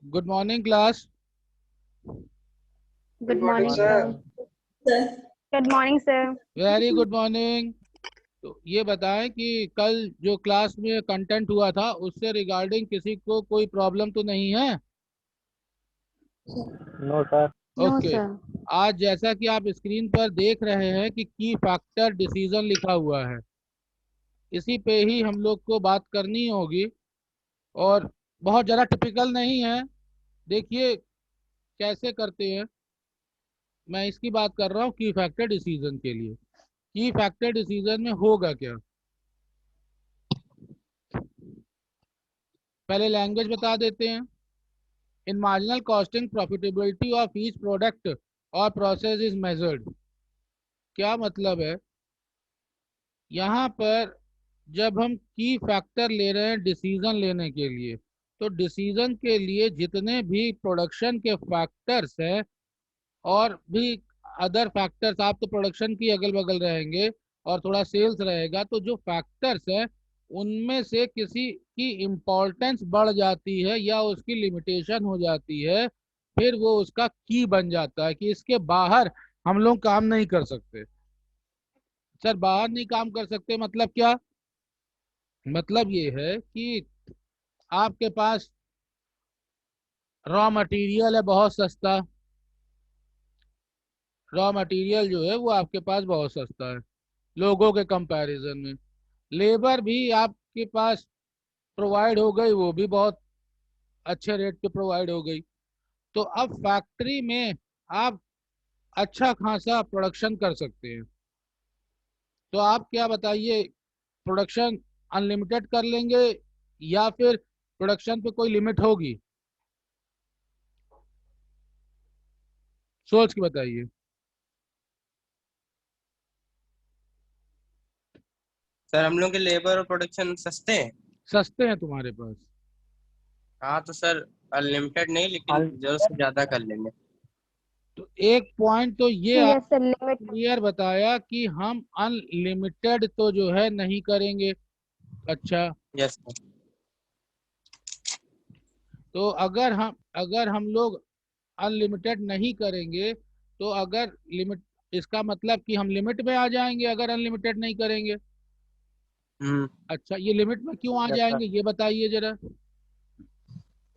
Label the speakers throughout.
Speaker 1: Good morning class.
Speaker 2: Good
Speaker 3: good morning
Speaker 2: morning
Speaker 3: sir.
Speaker 2: Sir. Good morning sir.
Speaker 1: Very good morning. तो ये बताएं कि कल जो क्लास में कंटेंट हुआ था उससे रिगार्डिंग किसी को कोई प्रॉब्लम तो नहीं है?
Speaker 3: No sir.
Speaker 2: No
Speaker 1: okay.
Speaker 2: Sir.
Speaker 1: आज जैसा कि आप स्क्रीन पर देख रहे हैं कि की फैक्टर डिसीजन लिखा हुआ है, इसी पे ही हम लोग को बात करनी होगी। और बहुत ज़्यादा टिपिकल नहीं है। देखिए कैसे करते हैं। मैं इसकी बात कर रहा हूँ की फैक्टर डिसीजन के लिए। की फैक्टर डिसीजन में होगा क्या, पहले लैंग्वेज बता देते हैं। इन marginal costing profitability of each product और प्रोसेस इज मेजर्ड। क्या मतलब है यहाँ पर, जब हम की फैक्टर ले रहे हैं डिसीजन लेने के लिए, तो डिसीजन के लिए जितने भी प्रोडक्शन के फैक्टर्स हैं और भी अदर फैक्टर्स, आप तो प्रोडक्शन की अगल बगल रहेंगे और थोड़ा सेल्स रहेगा, तो जो फैक्टर्स हैं उनमें से किसी की इम्पोर्टेंस बढ़ जाती है या उसकी लिमिटेशन हो जाती है, फिर वो उसका की बन जाता है कि इसके बाहर हम लोग काम नहीं कर सकते। सर बाहर नहीं काम कर सकते मतलब क्या? मतलब ये है कि आपके पास रॉ मटेरियल है बहुत सस्ता। रॉ मटेरियल जो है वो आपके पास बहुत सस्ता है लोगों के कंपैरिजन में। लेबर भी आपके पास प्रोवाइड हो गई, वो भी बहुत अच्छे रेट पे प्रोवाइड हो गई। तो अब फैक्ट्री में आप अच्छा खासा प्रोडक्शन कर सकते हैं। तो आप क्या बताइए, प्रोडक्शन अनलिमिटेड कर लेंगे या फिर प्रोडक्शन पे कोई लिमिट होगी? सोच के बताइए।
Speaker 4: सर हम लोग के लेबर और प्रोडक्शन सस्ते हैं।
Speaker 1: सस्ते हैं तुम्हारे पास?
Speaker 4: हाँ तो सर अनलिमिटेड नहीं, लेकिन जरूरत से ज्यादा कर लेंगे।
Speaker 1: तो एक पॉइंट तो ये आप
Speaker 2: यस सर, लिमिट।
Speaker 1: क्लियर बताया कि हम अनलिमिटेड तो जो है नहीं करेंगे। अच्छा,
Speaker 4: यस सर।
Speaker 1: तो अगर हम लोग अनलिमिटेड नहीं करेंगे, तो अगर लिमिट, इसका मतलब कि हम लिमिट में आ जाएंगे अगर अनलिमिटेड नहीं करेंगे।
Speaker 4: हम्म।
Speaker 1: अच्छा, ये लिमिट में क्यों आ
Speaker 4: यस सर।
Speaker 1: जाएंगे ये बताइए जरा।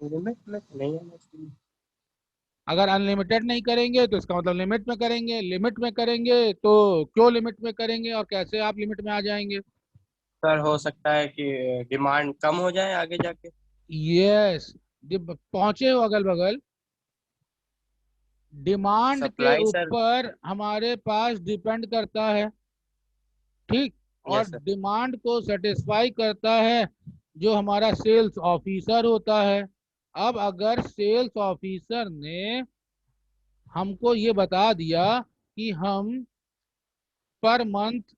Speaker 4: लिमिट में नहीं है।
Speaker 1: अगर अनलिमिटेड नहीं करेंगे तो इसका मतलब लिमिट में करेंगे, लिमिट में करेंगे तो क्यों लिमिट में करेंगे और कैसे आप लिमिट में आ जाएंगे?
Speaker 4: सर हो सकता है कि डिमांड कम हो जाए आगे जाके।
Speaker 1: यस। जब पहुंचे हो अगल बगल, डिमांड के
Speaker 4: सप्लाई सर।
Speaker 1: ऊपर हमारे पास डिपेंड करता है। ठीक। और
Speaker 4: यस सर।
Speaker 1: डिमांड को सेटिस्फाई करता है जो हमारा सेल्स ऑफिसर होता है। अब अगर सेल्स ऑफिसर ने हमको ये बता दिया कि हम पर मंथ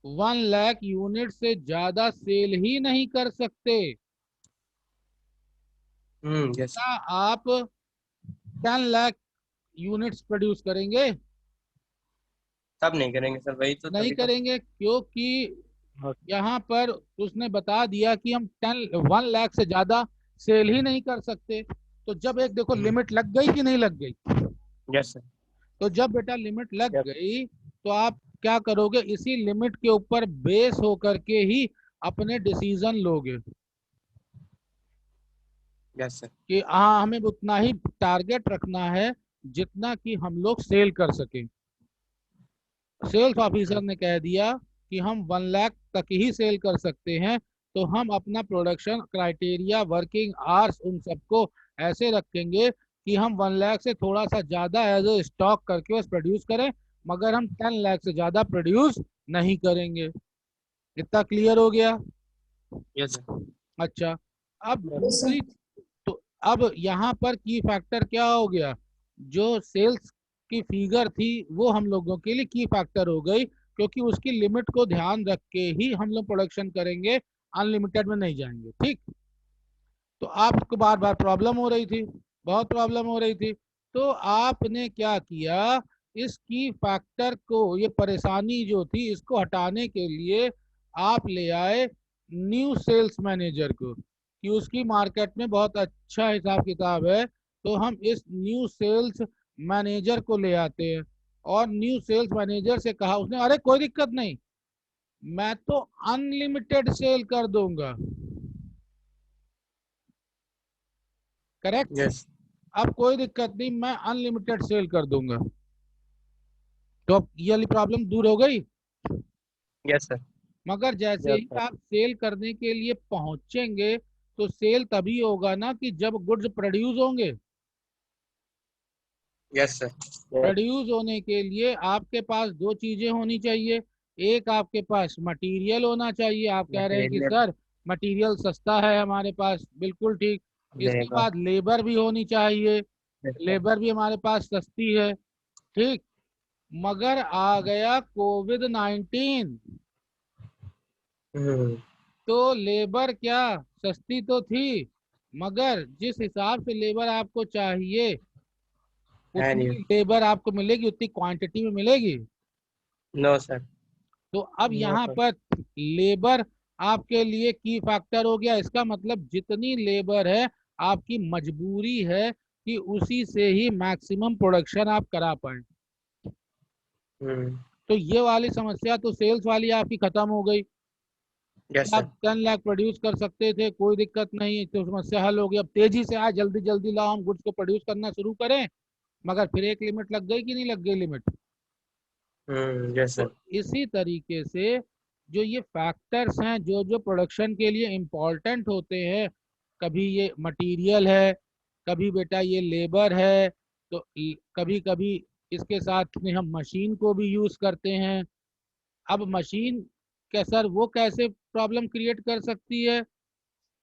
Speaker 1: 1 लाख यूनिट से ज्यादा सेल ही नहीं कर सकते,
Speaker 4: यस।
Speaker 1: क्या आप 10 लाख यूनिट्स प्रोड्यूस करेंगे?
Speaker 4: तब नहीं करेंगे सर, वही तो
Speaker 1: नहीं
Speaker 4: तभी तो।
Speaker 1: करेंगे, क्योंकि यहाँ पर उसने बता दिया कि हम 1 लाख से ज्यादा सेल ही नहीं कर सकते। तो जब एक देखो लिमिट लग गई कि नहीं लग गई?
Speaker 4: Yes sir.
Speaker 1: तो जब बेटा लिमिट लग
Speaker 3: यस।
Speaker 1: गई, तो आप क्या करोगे, इसी लिमिट के ऊपर बेस होकर के ही अपने डिसीजन लोगे
Speaker 4: यस सर।
Speaker 1: कि हाँ हमें उतना ही टारगेट रखना है जितना कि हम लोग सेल कर सकें। सेल्स ऑफिसर ने कह दिया कि हम 1 लाख तक ही सेल कर सकते हैं, तो हम अपना प्रोडक्शन क्राइटेरिया, वर्किंग आवर्स, उन सबको ऐसे रखेंगे कि हम 1 लाख से थोड़ा सा ज्यादा एज ए स्टॉक करके बस प्रोड्यूस करें, मगर हम 10 लाख से ज्यादा प्रोड्यूस नहीं करेंगे। इतना क्लियर हो गया?
Speaker 4: Yes sir.
Speaker 1: अच्छा, अब दूसरी, तो अब यहाँ पर की फैक्टर क्या हो गया, जो सेल्स की फिगर थी वो हम लोगों के लिए की फैक्टर हो गई, क्योंकि उसकी लिमिट को ध्यान रख के ही हम लोग प्रोडक्शन करेंगे, अनलिमिटेड में नहीं जाएंगे। ठीक। तो आपको बार बार प्रॉब्लम हो रही थी, बहुत प्रॉब्लम हो रही थी, तो आपने क्या किया, इस की फैक्टर को, ये परेशानी जो थी इसको हटाने के लिए आप ले आए न्यू सेल्स मैनेजर को कि उसकी मार्केट में बहुत अच्छा हिसाब किताब है, तो हम इस न्यू सेल्स मैनेजर को ले आते हैं। और न्यू सेल्स मैनेजर से कहा उसने, अरे कोई दिक्कत नहीं, मैं तो अनलिमिटेड सेल कर दूंगा। करेक्ट।
Speaker 4: यस
Speaker 1: अब कोई दिक्कत नहीं, मैं अनलिमिटेड सेल कर दूंगा। तो अब ये वाली प्रॉब्लम दूर हो गई।
Speaker 4: Yes sir.
Speaker 1: मगर जैसे
Speaker 3: यस
Speaker 1: ही
Speaker 3: सर।
Speaker 1: आप सेल करने के लिए पहुंचेंगे, तो सेल तभी होगा ना कि जब गुड्स प्रोड्यूस होंगे।
Speaker 4: Yes sir.
Speaker 1: प्रोड्यूस होने के लिए आपके पास दो चीजें होनी चाहिए। एक, आपके पास मटेरियल होना चाहिए। आप कह रहे हैं कि
Speaker 4: मटेरियल,
Speaker 1: सर मटेरियल सस्ता है हमारे पास, बिल्कुल ठीक। इसके
Speaker 4: लेबर।
Speaker 1: बाद लेबर भी होनी चाहिए, लेबर भी हमारे पास सस्ती है, ठीक। मगर आ गया कोविड-19,
Speaker 4: हम्म।
Speaker 1: तो लेबर क्या सस्ती तो थी, मगर जिस हिसाब से लेबर आपको चाहिए
Speaker 4: है
Speaker 1: उतनी
Speaker 4: नहीं।
Speaker 1: लेबर आपको मिलेगी, उतनी क्वांटिटी में मिलेगी।
Speaker 4: No sir.
Speaker 1: तो अब
Speaker 3: नो
Speaker 1: यहाँ
Speaker 3: सर।
Speaker 1: पर लेबर आपके लिए की फैक्टर हो गया। इसका मतलब जितनी लेबर है, आपकी मजबूरी है कि उसी से ही मैक्सिमम प्रोडक्शन आप करा पाए।
Speaker 4: हम्म।
Speaker 1: तो ये वाली समस्या तो सेल्स वाली आपकी खत्म हो गई।
Speaker 4: यस
Speaker 1: आप
Speaker 4: सर।
Speaker 1: 10 लाख प्रोड्यूस कर सकते थे, कोई दिक्कत नहीं, तो समस्या हल हो गई। अब तेजी से आए, जल्दी जल्दी लाओ, हम गुड्स को प्रोड्यूस करना शुरू करें। मगर फिर एक लिमिट लग गई कि नहीं लग गई लिमिट।
Speaker 4: यस
Speaker 1: तो
Speaker 4: सर।
Speaker 1: इसी तरीके से जो ये फैक्टर्स हैं, जो जो प्रोडक्शन के लिए इम्पोर्टेंट होते हैं, कभी ये मटेरियल है, कभी बेटा ये लेबर है, तो कभी कभी इसके साथ में हम मशीन को भी यूज करते हैं। अब मशीन क्या सर, वो कैसे प्रॉब्लम क्रिएट कर सकती है?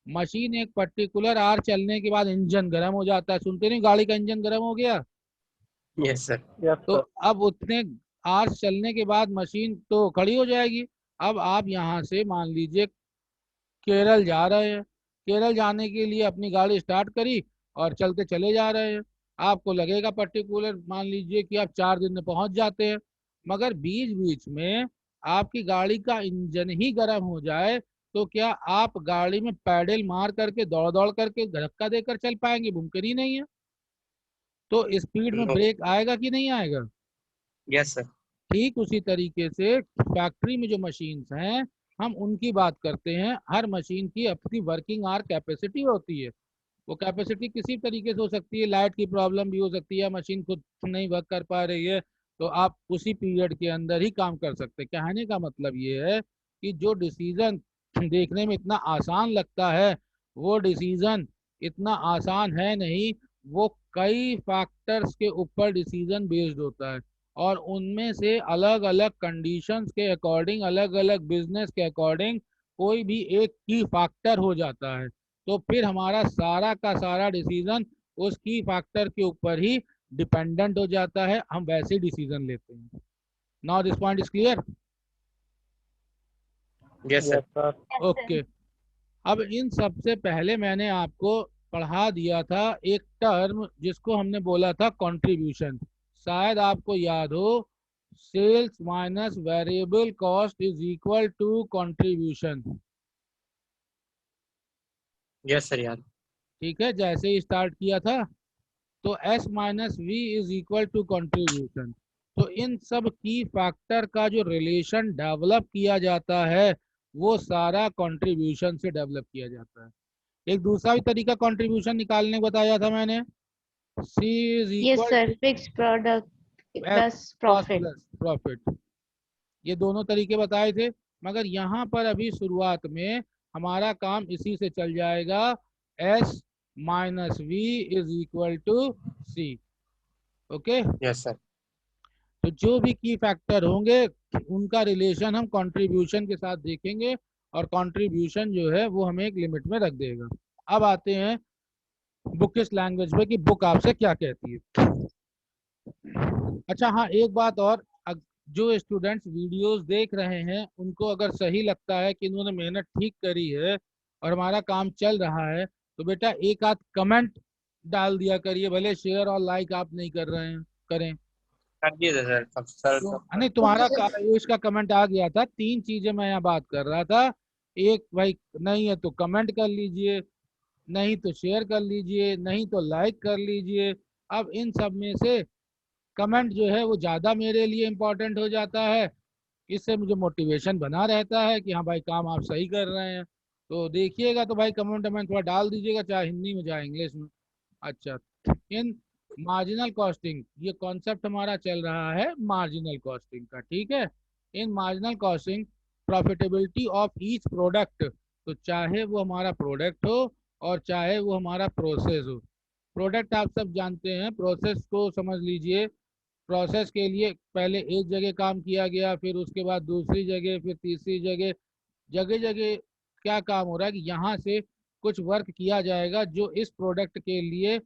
Speaker 1: मशीन एक पर्टिकुलर आर चलने के बाद इंजन गर्म हो जाता है, सुनते नहीं, गाड़ी का इंजन गर्म हो गया।
Speaker 4: Yes sir.
Speaker 3: यस
Speaker 1: तो
Speaker 3: सर।
Speaker 1: अब उतने आवर्स चलने के बाद मशीन तो खड़ी हो जाएगी। अब आप यहाँ से मान लीजिए केरल जा रहे हैं, केरल जाने के लिए अपनी गाड़ी स्टार्ट करी और चलते चले जा रहे हैं। आपको लगेगा पर्टिकुलर, मान लीजिए कि आप 4 दिन में पहुंच जाते हैं। मगर बीच बीच में आपकी गाड़ी का इंजन ही गर्म हो जाए, तो क्या आप गाड़ी में पैडल मार करके, दौड़ दौड़ करके, धक्का देकर चल पाएंगे? मुमकिन ही नहीं है। तो स्पीड में
Speaker 4: नो।
Speaker 1: ब्रेक आएगा कि नहीं आएगा?
Speaker 4: Yes sir.
Speaker 1: ठीक उसी तरीके से फैक्ट्री में जो मशीन्स हैं, हम उनकी बात करते हैं। हर मशीन की अपनी वर्किंग आवर कैपेसिटी होती है। वो कैपेसिटी किसी तरीके से हो सकती है, लाइट की प्रॉब्लम भी हो सकती है, मशीन खुद नहीं वर्क कर पा रही है, तो आप उसी पीरियड के अंदर ही काम कर सकते हैं। कहने का मतलब ये है कि जो डिसीजन देखने में इतना आसान लगता है, वो डिसीजन इतना आसान है नहीं। वो कई फैक्टर्स के ऊपर डिसीजन बेस्ड होता है, और उनमें से अलग अलग कंडीशंस के अकॉर्डिंग, अलग अलग बिजनेस के अकॉर्डिंग कोई भी एक की फैक्टर हो जाता है। तो फिर हमारा सारा का सारा डिसीजन उस की फैक्टर के ऊपर ही डिपेंडेंट हो जाता है, हम वैसे ही डिसीजन लेते हैं। Now this point is clear.
Speaker 4: Yes sir.
Speaker 3: Yes sir.
Speaker 1: Okay. अब इन सबसे पहले मैंने आपको पढ़ा दिया था एक टर्म, जिसको हमने बोला था कंट्रीब्यूशन। शायद आपको याद हो, sales minus variable cost is equal to contribution.
Speaker 4: Yes sir याद।
Speaker 1: ठीक है, जैसे ही स्टार्ट किया था, तो S minus V is equal to contribution. तो इन सब की फैक्टर का जो रिलेशन डेवलप किया जाता है, वो सारा कंट्रीब्यूशन से डेवलप किया जाता है। एक दूसरा भी तरीका कंट्रीब्यूशन निकालने को बताया था मैंने, C is
Speaker 2: Yes,
Speaker 1: equal
Speaker 2: sir. Fixed product
Speaker 1: F
Speaker 2: plus
Speaker 1: cost
Speaker 2: profit.
Speaker 1: Plus profit. ये दोनों तरीके बताए थे। मगर यहाँ पर अभी शुरुआत में हमारा काम इसी से चल जाएगा, S minus V is equal to C. Okay.
Speaker 4: Yes sir.
Speaker 1: तो जो भी की फैक्टर होंगे, उनका रिलेशन हम कंट्रीब्यूशन के साथ देखेंगे, और कंट्रीब्यूशन जो है वो हमें एक लिमिट में रख देगा। अब आते हैं बुकिश लैंग्वेज में कि बुक आपसे क्या कहती है। अच्छा हाँ, एक बात और, जो स्टूडेंट्स वीडियोस देख रहे हैं, उनको अगर सही लगता है कि इन्होंने मेहनत ठीक करी है और हमारा काम चल रहा है, तो बेटा एक आध कमेंट डाल दिया करिए, भले शेयर और लाइक आप नहीं कर रहे हैं, करें।
Speaker 4: कर दिए थे सर, सब सर
Speaker 1: तो
Speaker 4: सब।
Speaker 1: नहीं, तुम्हारा आयुष का कमेंट आ गया था। तीन चीजें मैं यहाँ बात कर रहा था। एक, भाई नहीं है तो कमेंट कर लीजिए। नहीं तो शेयर कर लीजिए, नहीं तो लाइक कर लीजिए। अब इन सब में से कमेंट जो है वो ज़्यादा मेरे लिए इम्पोर्टेंट हो जाता है। इससे मुझे मोटिवेशन बना रहता है कि हाँ भाई काम आप सही कर रहे हैं। तो देखिएगा तो भाई कमेंट में थोड़ा डाल दीजिएगा, चाहे हिंदी में चाहे इंग्लिश में। अच्छा, इन मार्जिनल कॉस्टिंग, ये कॉन्सेप्ट हमारा चल रहा है मार्जिनल कॉस्टिंग का, ठीक है। इन marginal costing profitability of each product, तो चाहे वो हमारा प्रोडक्ट हो और चाहे वो हमारा प्रोसेस हो। प्रोडक्ट आप सब जानते हैं, प्रोसेस को समझ लीजिए। प्रोसेस के लिए पहले एक जगह काम किया गया, फिर उसके बाद दूसरी जगह, फिर तीसरी जगह। जगह जगह क्या काम हो रहा है कि यहाँ से कुछ वर्क किया जाएगा जो इस प्रोडक्ट के लिए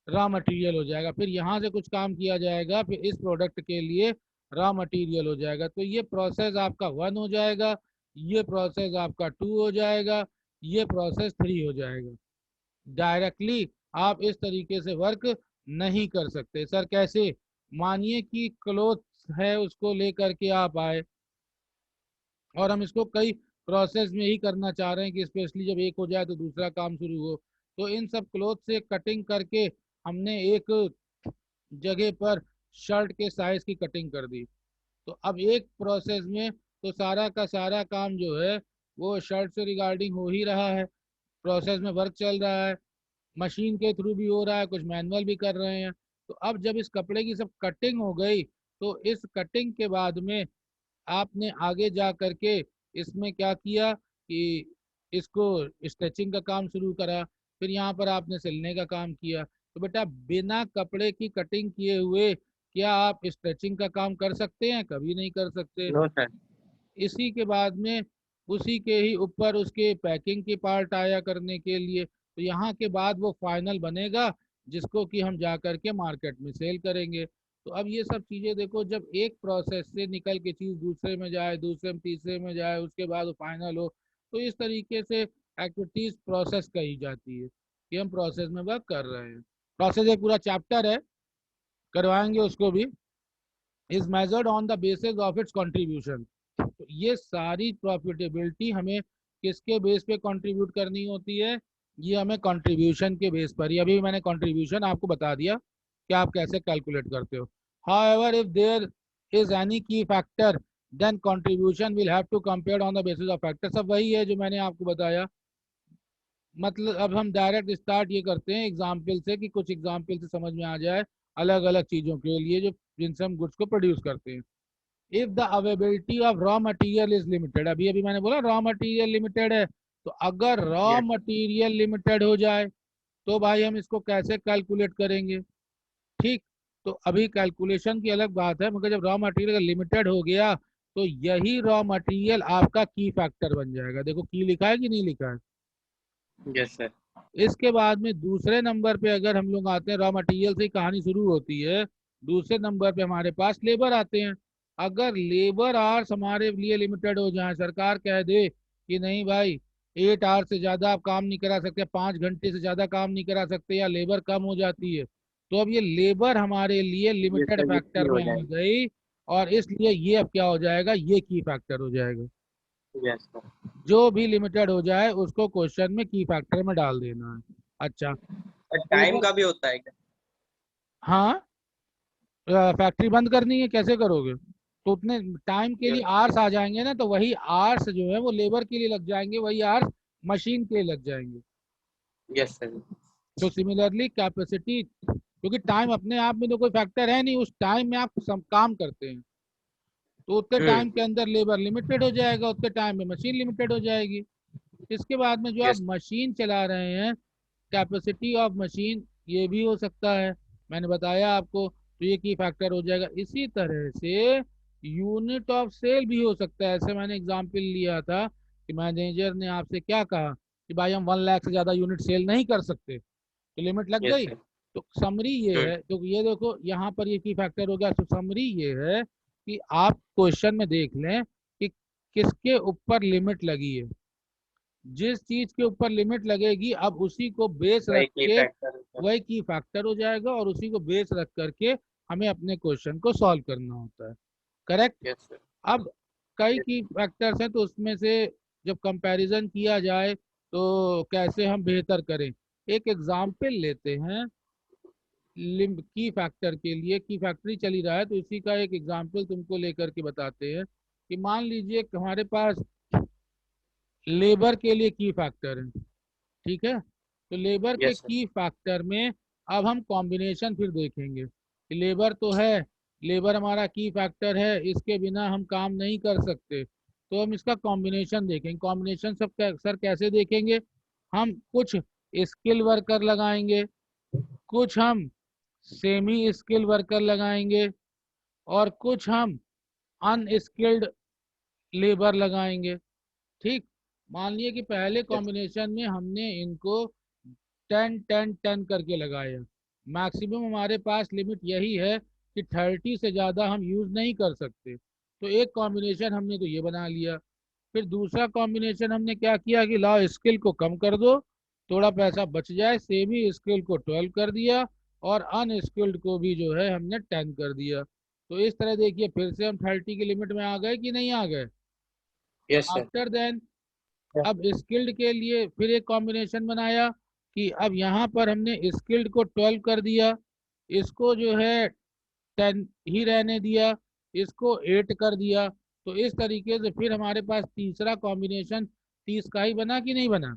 Speaker 1: रॉ मटेरियल हो जाएगा, फिर यहाँ से कुछ काम किया जाएगा, फिर इस प्रोडक्ट के लिए रॉ मटेरियल हो जाएगा। तो ये प्रोसेस आपका 1 हो जाएगा, ये प्रोसेस आपका 2 हो जाएगा, ये प्रोसेस 3 हो जाएगा। डायरेक्टली आप इस तरीके से वर्क नहीं कर सकते। सर कैसे? मानिए कि क्लोथ है, उसको लेकर के आप आए और हम इसको कई प्रोसेस में ही करना चाह रहे हैं कि स्पेशली जब एक हो जाए तो दूसरा काम शुरू हो। तो इन सब क्लोथ से कटिंग करके हमने एक जगह पर शर्ट के साइज की कटिंग कर दी। तो अब एक प्रोसेस में तो सारा का सारा काम जो है वो शर्ट से रिगार्डिंग हो ही रहा है, प्रोसेस में वर्क चल रहा है, मशीन के थ्रू भी हो रहा है, कुछ मैनुअल भी कर रहे हैं। तो अब जब इस कपड़े की सब कटिंग हो गई, तो इस कटिंग के बाद में आपने आगे जा करके इसमें क्या किया कि इसको स्टिचिंग का काम शुरू करा, फिर यहाँ पर आपने सिलने का काम किया। तो बेटा बिना कपड़े की कटिंग किए हुए क्या आप स्टिचिंग का काम कर सकते हैं? कभी नहीं कर सकते।
Speaker 4: No sir.
Speaker 1: इसी के बाद में उसी के ही ऊपर उसके पैकिंग की पार्ट आया करने के लिए। तो यहाँ के बाद वो फाइनल बनेगा जिसको कि हम जा करके मार्केट में सेल करेंगे। तो अब ये सब चीज़ें देखो, जब एक प्रोसेस से निकल के चीज़ दूसरे में जाए, दूसरे में तीसरे में जाए, उसके बाद वो फाइनल हो, तो इस तरीके से एक्टिविटीज प्रोसेस कही जाती है कि हम प्रोसेस में वर्क कर रहे हैं। प्रोसेस एक पूरा चैप्टर है, करवाएंगे उसको भी। Is measured on the basis of its contribution. तो ये सारी प्रॉफिटेबिलिटी हमें किसके बेस पे कंट्रीब्यूट करनी होती है? ये हमें कंट्रीब्यूशन के बेस पर ही, अभी मैंने कंट्रीब्यूशन आपको बता दिया कि आप कैसे कैलकुलेट करते हो। However if there is any key factor then contribution will have to compared on the basis of factor. सब वही है जो मैंने आपको बताया। मतलब अब हम डायरेक्ट स्टार्ट ये करते हैं एग्जाम्पल से कि कुछ एग्जाम्पल से समझ में आ जाए अलग अलग चीज़ों के लिए जो जिनसे हम गुड्स को प्रोड्यूस करते हैं। If the availability of raw material is limited, अभी अभी मैंने बोला रॉ मटेरियल लिमिटेड है, तो अगर रॉ
Speaker 4: यस।
Speaker 1: मटेरियल लिमिटेड हो जाए तो भाई हम इसको कैसे कैलकुलेट करेंगे? ठीक, तो अभी कैलकुलेशन की अलग बात है, मगर जब रॉ मटेरियल लिमिटेड हो गया तो यही रॉ मटेरियल आपका की फैक्टर बन जाएगा। देखो की लिखा है कि नहीं लिखा है।
Speaker 4: Yes sir.
Speaker 1: इसके बाद में दूसरे नंबर पे अगर हम लोग आते हैं, रॉ मटेरियल से ही कहानी शुरू होती है, दूसरे नंबर पे हमारे पास लेबर आते हैं। अगर लेबर आवर्स हमारे लिए लिमिटेड हो जाए, सरकार कह दे कि नहीं भाई 8 आवर से ज़्यादा आप काम नहीं करा सकते, 5 घंटे से ज़्यादा काम नहीं करा सकते, या लेबर कम हो जाती है, तो अब ये लेबर हमारे लिए
Speaker 4: यस
Speaker 1: लिमिटेड
Speaker 4: सर, ये
Speaker 1: फैक्टर
Speaker 4: हो
Speaker 1: में आ
Speaker 4: जाएगी।
Speaker 1: गई, और इसलिए ये अब क्या हो जाएगा, ये की फैक्टर हो जाएगा।
Speaker 4: Yes sir.
Speaker 1: जो भी लिमिटेड हो जाए उसको क्वेश्चन में की फैक्टर में डाल देना है। अच्छा,
Speaker 4: और टाइम
Speaker 1: लेबर,
Speaker 4: का भी होता है क्या?
Speaker 1: हाँ, फैक्ट्री बंद करनी है कैसे करोगे? तो उतने टाइम के लिए
Speaker 4: यस।
Speaker 1: आर्स आ जाएंगे ना, तो वही आर्स जो है वो लेबर के लिए लग जाएंगे, वही आर्स मशीन के लिए लग जाएंगे।
Speaker 4: Yes sir.
Speaker 1: तो सिमिलरली कैपेसिटी, क्योंकि टाइम अपने आप में तो कोई फैक्टर है नहीं, उस टाइम में आप सब काम करते हैं, तो उतने टाइम के
Speaker 4: हम्म।
Speaker 1: अंदर लेबर लिमिटेड हो जाएगा, उतने टाइम में मशीन लिमिटेड हो जाएगी। इसके बाद में जो आप
Speaker 4: यस।
Speaker 1: मशीन चला रहे हैं, कैपेसिटी ऑफ मशीन, ये भी हो सकता है, मैंने बताया आपको, तो ये की फैक्टर हो जाएगा। इसी तरह से यूनिट ऑफ सेल भी हो सकता है। ऐसे मैंने एग्जांपल लिया था कि मैनेजर ने आपसे क्या कहा कि भाई हम 1 लाख से ज़्यादा यूनिट सेल नहीं कर सकते, तो लिमिट लग
Speaker 4: यस
Speaker 1: गई।
Speaker 4: सर।
Speaker 1: तो समरी ये है, तो ये देखो यहाँ पर ये की फैक्टर हो गया। तो समरी ये है कि आप क्वेश्चन में देख लें कि किसके ऊपर लिमिट लगी है। जिस चीज के ऊपर लिमिट लगेगी अब उसी को बेस
Speaker 4: वही
Speaker 1: रख
Speaker 4: की
Speaker 1: के
Speaker 4: फैक्टर होता है।
Speaker 1: वही की फैक्टर हो जाएगा, और उसी को बेस रख करके हमें अपने क्वेश्चन को सॉल्व करना होता है। करेक्ट।
Speaker 4: Yes sir.
Speaker 1: अब कई
Speaker 4: यस।
Speaker 1: की फैक्टर्स हैं, तो उसमें से जब कंपैरिजन किया जाए तो कैसे हम बेहतर करें, एक एग्जाम्पल लेते हैं की फैक्टर के लिए। की फैक्टरी चली रहा है तो इसी का एक एग्जाम्पल तुमको लेकर के बताते हैं कि मान लीजिए कि हमारे पास लेबर के लिए की फैक्टर है, ठीक है। तो लेबर के
Speaker 4: यस सर।
Speaker 1: की फैक्टर में अब हम कॉम्बिनेशन फिर देखेंगे कि लेबर तो है, लेबर हमारा की फैक्टर है, इसके बिना हम काम नहीं कर सकते, तो हम इसका कॉम्बिनेशन देखेंगे। कॉम्बिनेशन सब सर कैसे देखेंगे? हम कुछ स्किल वर्कर लगाएंगे, कुछ हम सेमी स्किल वर्कर लगाएंगे, और कुछ हम अनस्किल्ड लेबर लगाएंगे, ठीक। मान लिए कि पहले
Speaker 4: यस
Speaker 1: कॉम्बिनेशन में हमने इनको 10 10 10 करके लगाया। मैक्सिमम हमारे पास लिमिट यही है कि 30 से ज़्यादा हम यूज़ नहीं कर सकते। तो एक कॉम्बिनेशन हमने तो ये बना लिया। फिर दूसरा कॉम्बिनेशन हमने क्या किया कि लाओ स्किल को कम कर दो, थोड़ा पैसा बच जाए, सेमी स्किल को 12 कर दिया, और अनस्किल्ड को भी जो है हमने 10 कर दिया। तो इस तरह देखिए फिर से हम 30 की लिमिट में आ गए कि नहीं आ गए।
Speaker 4: Yes sir.
Speaker 1: आफ्टर देन अब स्किल्ड के लिए फिर एक कॉम्बिनेशन बनाया कि अब यहाँ पर हमने स्किल्ड को 12 कर दिया, इसको जो है 10 ही रहने दिया, इसको 8 कर दिया। तो इस तरीके से फिर हमारे पास तीसरा कॉम्बिनेशन 30 का ही बना कि नहीं बना।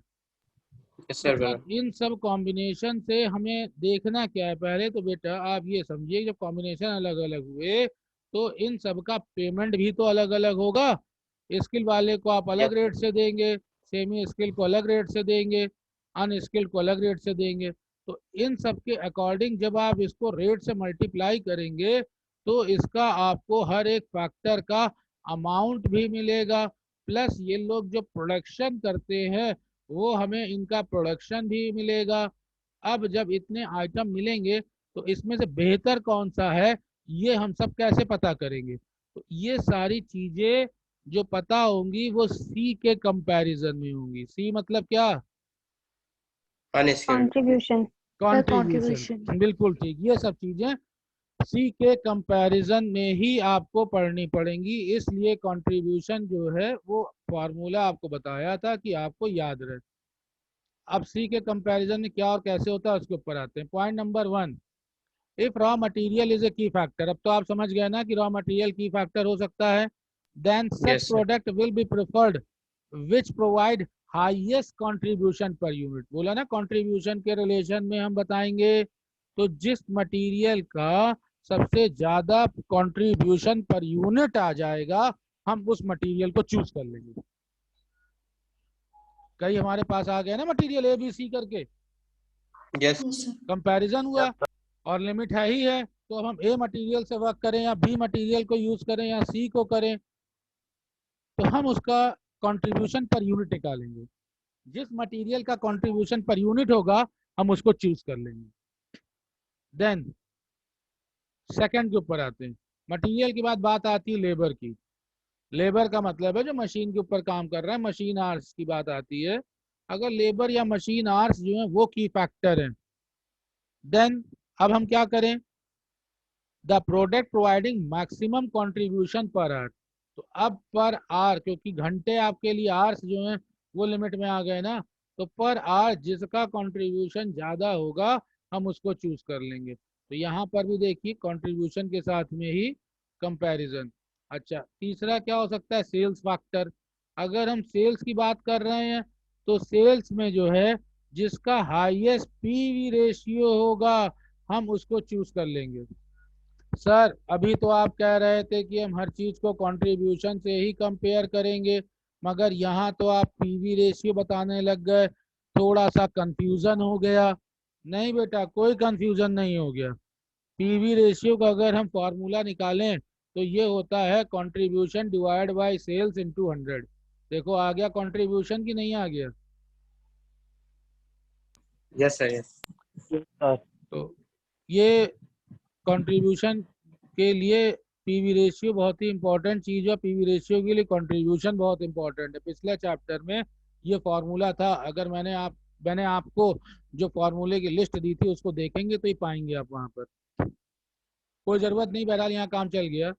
Speaker 4: यस
Speaker 1: तो
Speaker 4: सर बना।
Speaker 1: अब इन सब कॉम्बिनेशन से हमें देखना क्या है? पहले तो बेटा आप ये समझिए जब कॉम्बिनेशन अलग अलग हुए तो इन सब का पेमेंट भी तो अलग अलग होगा। स्किल वाले को आप अलग
Speaker 4: यस
Speaker 1: रेट
Speaker 4: सर।
Speaker 1: से देंगे, सेमी स्किल को अलग रेट से देंगे, अनस्किल को अलग रेट से देंगे। तो इन सब के अकॉर्डिंग जब आप इसको रेट से मल्टीप्लाई करेंगे तो इसका आपको हर एक फैक्टर का अमाउंट भी मिलेगा, प्लस ये लोग जो प्रोडक्शन करते हैं वो हमें इनका प्रोडक्शन भी मिलेगा। अब जब इतने आइटम मिलेंगे तो इसमें से बेहतर कौन सा है ये हम सब कैसे पता करेंगे? तो ये सारी चीजें जो पता होंगी वो सी के कंपैरिजन में होंगी। सी मतलब क्या?
Speaker 4: Unskilled.
Speaker 2: Contribution. The contribution.
Speaker 1: Contribution, बिल्कुल ठीक। ये सब चीजें सी के कंपैरिजन में ही आपको पढ़नी पड़ेंगी, इसलिए कंट्रीब्यूशन जो है वो फार्मूला आपको बताया था कि आपको याद रहे। अब सी के कंपैरिजन में क्या और कैसे होता है उसके ऊपर आते हैं। Point number 1, if raw material is a key factor. अब तो आप समझ गए ना कि रॉ मटेरियल की फैक्टर हो सकता है। Then such
Speaker 4: yes sir.
Speaker 1: Product will be preferred which provide highest contribution per unit. बोला ना कंट्रीब्यूशन के रिलेशन में हम बताएंगे, तो जिस मटेरियल का सबसे ज्यादा कंट्रीब्यूशन पर यूनिट आ जाएगा हम उस मटेरियल को चूज कर लेंगे। कई हमारे पास आ गए ना मटेरियल ए बी सी करके,
Speaker 4: यस
Speaker 1: कंपैरिजन हुआ और लिमिट है ही है, तो अब हम ए मटेरियल से वर्क करें या बी मटेरियल को यूज करें या सी को करें, तो हम उसका कंट्रीब्यूशन पर यूनिट निकालेंगे। जिस मटेरियल का कंट्रीब्यूशन पर यूनिट होगा हम उसको चूज कर लेंगे। देन सेकंड के ऊपर आते हैं। मटेरियल के बाद बात आती है लेबर की। लेबर का मतलब है जो मशीन के ऊपर काम कर रहा है, मशीन आवर्स की बात आती है। अगर लेबर या मशीन आवर्स जो है वो की फैक्टर है, देन अब हम क्या करें? The product providing maximum contribution per hour. तो अब पर आवर, क्योंकि घंटे आपके लिए आवर्स जो हैं वो लिमिट में आ गए ना, तो पर आवर जिसका कंट्रीब्यूशन ज्यादा होगा हम उसको चूज कर लेंगे। तो यहाँ पर भी देखिए कंट्रीब्यूशन के साथ में ही कंपैरिजन। अच्छा, तीसरा क्या हो सकता है? Sales factor. अगर हम सेल्स की बात कर रहे हैं तो सेल्स में जो है जिसका हाईएस्ट पीवी रेशियो होगा हम उसको चूज कर लेंगे। सर अभी तो आप कह रहे थे कि हम हर चीज को कंट्रीब्यूशन से ही कंपेयर करेंगे, मगर यहाँ तो आप पीवी रेशियो बताने लग गए, थोड़ा सा कंफ्यूजन हो गया। नहीं बेटा, कोई कंफ्यूजन नहीं हो गया। पीवी रेशियो का अगर हम फॉर्मूला निकालें तो ये होता है contribution divide by sales into 100। देखो आ गया कंट्रीब्यूशन कि नहीं आ गया?
Speaker 4: Yes sir. यस
Speaker 1: तो ये कंट्रीब्यूशन के लिए पीवी रेशियो बहुत ही इंपॉर्टेंट चीज है। पीवी रेशियो के लिए कंट्रीब्यूशन बहुत इंपॉर्टेंट है। पिछले चैप्टर में ये फॉर्मूला था, अगर मैंने आपको जो फॉर्मूले की लिस्ट दी थी उसको देखेंगे तो ही पाएंगे आप वहां पर। कोई जरूरत नहीं, बहरहाल यहाँ काम चल गया।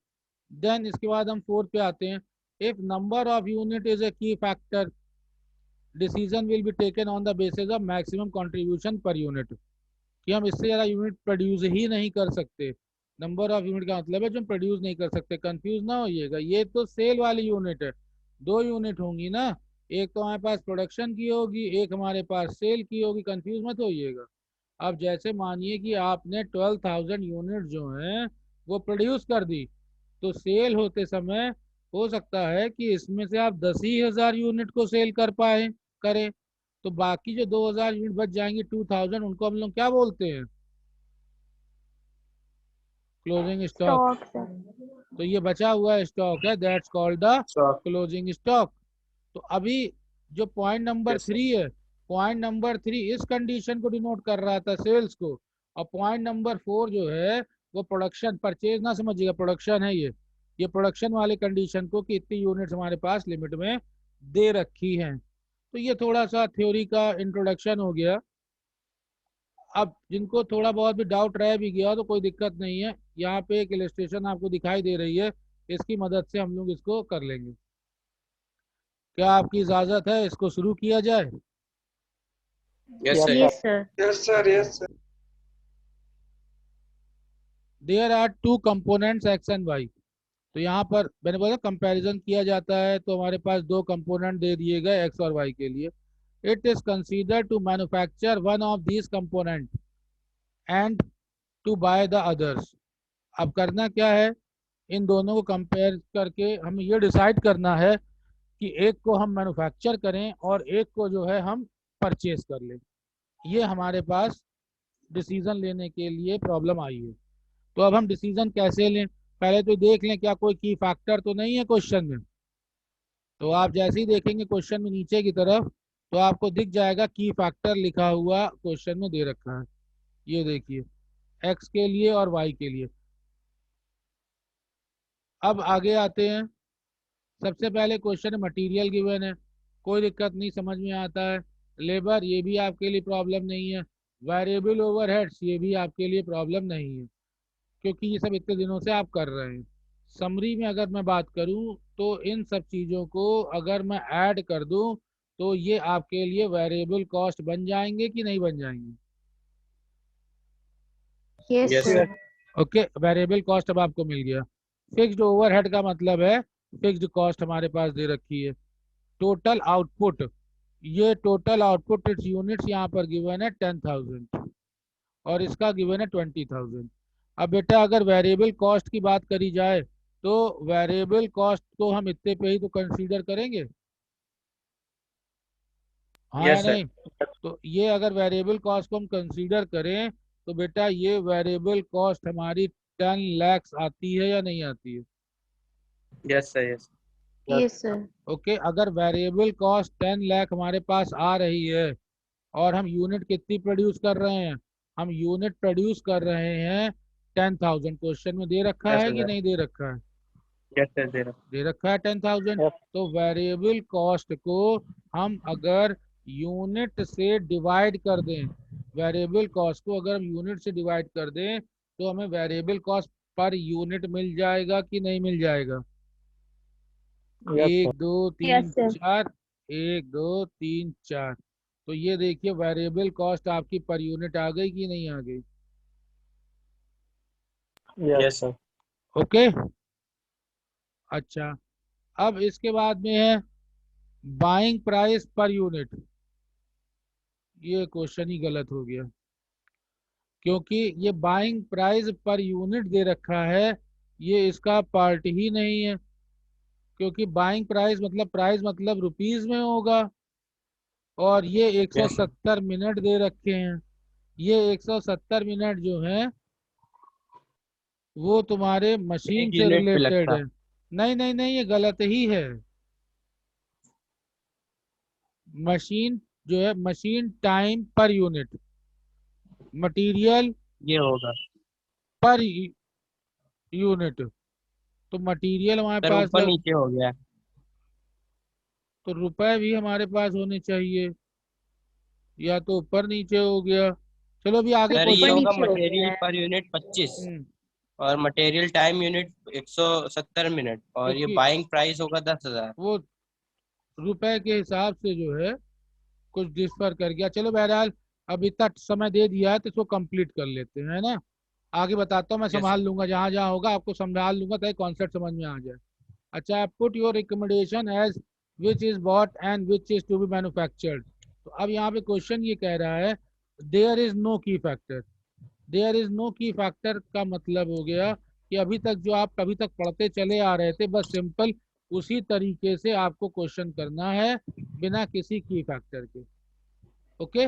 Speaker 1: देन इसके बाद हम फोर्थ पे आते हैं। If number of unit is a key factor, decision will be taken on the basis of maximum contribution per unit, कि हम इससे ज़्यादा यूनिट प्रोड्यूस ही नहीं कर सकते। नंबर ऑफ यूनिट का मतलब है जो हम प्रोड्यूस नहीं कर सकते। कंफ्यूज ना होइएगा, ये तो सेल वाली यूनिट है, 2 यूनिट होंगी ना, एक तो हमारे पास प्रोडक्शन की होगी, एक हमारे पास सेल की होगी, कंफ्यूज मत होइएगा। अब जैसे मानिए कि आपने 12,000 यूनिट जो हैं वो प्रोड्यूस कर दी, तो सेल होते समय हो सकता है कि इसमें से आप 10,000 यूनिट को सेल कर पाए करें, तो बाकी जो 2,000 यूनिट बच जाएंगी 2,000, उनको हम लोग क्या बोलते हैं? Closing stock.
Speaker 2: Stock sir.
Speaker 1: तो ये बचा हुआ स्टॉक है, that's called the
Speaker 4: Sure.
Speaker 1: Closing stock. तो अभी जो पॉइंट नंबर
Speaker 4: Yes, sir.
Speaker 1: 3 है, पॉइंट नंबर 3 इस कंडीशन को डिनोट कर रहा था, सेल्स को, और पॉइंट नंबर 4 जो है वो प्रोडक्शन, परचेज ना समझिएगा, प्रोडक्शन है ये प्रोडक्शन वाले कंडीशन को कि इतनी यूनिट्स हमारे पास लिमिट में दे रखी हैं। तो ये थोड़ा सा थ्योरी का इंट्रोडक्शन हो गया। अब जिनको थोड़ा बहुत भी डाउट रह भी गया तो कोई दिक्कत नहीं है, यहाँ पे एक इलस्ट्रेशन आपको दिखाई दे रही है, इसकी मदद से हम लोग इसको कर लेंगे। क्या आपकी इजाजत है, इसको शुरू किया जाए?
Speaker 4: Yes, sir.
Speaker 2: Yes sir.
Speaker 3: Yes, sir. Yes, sir.
Speaker 1: There are two components X and Y. तो यहाँ पर मैंने बोला कंपैरिजन किया जाता है, तो हमारे पास 2 कंपोनेंट दे दिए गए एक्स और वाई के लिए। It is consider to manufacture one of these component and to buy the others. अब करना क्या है, इन दोनों को कंपेयर करके हमें ये डिसाइड करना है कि एक को हम मैन्युफैक्चर करें और एक को जो है हम परचेज कर लें। ये हमारे पास डिसीजन लेने के लिए प्रॉब्लम आई है। तो अब हम डिसीजन कैसे लें, पहले तो देख लें क्या कोई की फैक्टर तो नहीं है क्वेश्चन में। तो आप जैसे ही देखेंगे क्वेश्चन में नीचे की तरफ, तो आपको दिख जाएगा की फैक्टर लिखा हुआ क्वेश्चन में दे रखा है। ये देखिए, एक्स के लिए और वाई के लिए। अब आगे आते हैं। सबसे पहले क्वेश्चन मटेरियल गिवन है, कोई दिक्कत नहीं, समझ में आता है। लेबर, ये भी आपके लिए प्रॉब्लम नहीं है। वेरिएबल ओवरहेड्स, ये भी आपके लिए प्रॉब्लम नहीं है, क्योंकि ये सब इतने दिनों से आप कर रहे हैं। समरी में अगर मैं बात करूं तो इन सब चीज़ों को अगर मैं ऐड कर दूं तो ये आपके लिए वेरिएबल कॉस्ट बन जाएंगे कि नहीं बन जाएंगे?
Speaker 2: Yes
Speaker 4: Yes,
Speaker 2: sir.
Speaker 1: Okay, variable cost अब आपको मिल गया। फिक्स्ड ओवरहेड का मतलब है फिक्स्ड कॉस्ट हमारे पास दे रखी है। टोटल आउटपुट, ये टोटल आउटपुट इट्स यूनिट्स यहाँ पर गिवन है 10,000 और इसका गिवन है 20,000। अब बेटा अगर वेरिएबल कॉस्ट की बात करी जाए तो वेरिएबल कॉस्ट को हम इतने पे ही तो कंसीडर करेंगे, हाँ या
Speaker 4: yes, sir.
Speaker 1: नहीं? तो ये अगर वेरिएबल कॉस्ट को हम कंसीडर करें तो बेटा ये वेरिएबल कॉस्ट हमारी 10 लाख आती है या नहीं आती है?
Speaker 4: Yes, sir. Yes.
Speaker 2: Yes sir.
Speaker 1: Okay, अगर वेरिएबल कॉस्ट 10 लाख हमारे पास आ रही है और हम यूनिट कितनी प्रोड्यूस कर रहे हैं, हम यूनिट प्रोड्यूस कर रहे हैं 10,000। क्वेश्चन में दे रखा
Speaker 4: Yes,
Speaker 1: है कि
Speaker 4: sir.
Speaker 1: नहीं दे रखा है?
Speaker 4: Yes, sir. There.
Speaker 1: दे रखा है 10,000। तो वेरिएबल कॉस्ट को हम अगर यूनिट से डिवाइड कर दें, वेरिएबल कॉस्ट को अगर हम यूनिट से डिवाइड कर दें तो हमें वेरिएबल कॉस्ट पर यूनिट मिल जाएगा कि नहीं मिल जाएगा? 1 2 3
Speaker 2: यस सर।
Speaker 1: 4, 1 2 3 4। तो ये देखिए वेरिएबल कॉस्ट आपकी पर यूनिट आ गई कि नहीं आ गई?
Speaker 4: Yes, sir.
Speaker 1: ओके, अच्छा। अब इसके बाद में है बाइंग प्राइस पर यूनिट। ये क्वेश्चन ही गलत हो गया, क्योंकि ये बाइंग प्राइस पर यूनिट दे रखा है, ये इसका पार्ट ही नहीं है। क्योंकि बाइंग प्राइस मतलब रुपीज में होगा, और ये
Speaker 4: Yes, sir.
Speaker 1: 170 मिनट दे रखे हैं। ये 170 मिनट जो है वो तुम्हारे मशीन
Speaker 4: एक
Speaker 1: से
Speaker 4: यूनिट पे
Speaker 1: रिलेटेड
Speaker 4: लगता
Speaker 1: है। नहीं नहीं नहीं, ये गलत ही है। मशीन जो है, machine time per unit, material
Speaker 4: ये होगा
Speaker 1: पर यूनिट। तो मटेरियल हमारे
Speaker 4: सर,
Speaker 1: पास
Speaker 4: ऊपर नीचे हो गया।
Speaker 1: तो रुपए भी हमारे पास होने चाहिए, या तो ऊपर नीचे हो गया। चलो अभी आगे
Speaker 4: सर, ये
Speaker 2: ऊपर
Speaker 1: क्वेश्चन।
Speaker 4: होगा
Speaker 2: नीचे हो गया
Speaker 4: मटेरियल
Speaker 2: है।
Speaker 4: पर यूनिट 25
Speaker 1: हम्म,
Speaker 4: और मटेरियल टाइम यूनिट 170 मिनट और ये
Speaker 1: क्योंकि
Speaker 4: बाइंग प्राइस होगा 10,000।
Speaker 1: वो रुपए के हिसाब से जो है कुछ डिफर कर गया। चलो बहरहाल अब इतना समय दे दिया है तो इसको कंप्लीट कर लेते हैं, है ना। आगे बताता हूँ, मैं
Speaker 4: यस
Speaker 1: संभाल लूंगा, जहाँ जहाँ होगा आपको संभाल लूंगा ताकि कॉन्सेप्ट समझ में आ जाए। अच्छा, put your recommendation as which is bought and which is to be manufactured. तो अब यहाँ पे क्वेश्चन ये कह रहा है there is no key factor. There is no key factor का मतलब हो गया कि अभी तक जो आप कभी तक पढ़ते चले आ रहे थे, बस सिंपल उसी तरीके से आपको क्वेश्चन करना है बिना किसी की फैक्टर के। ओके।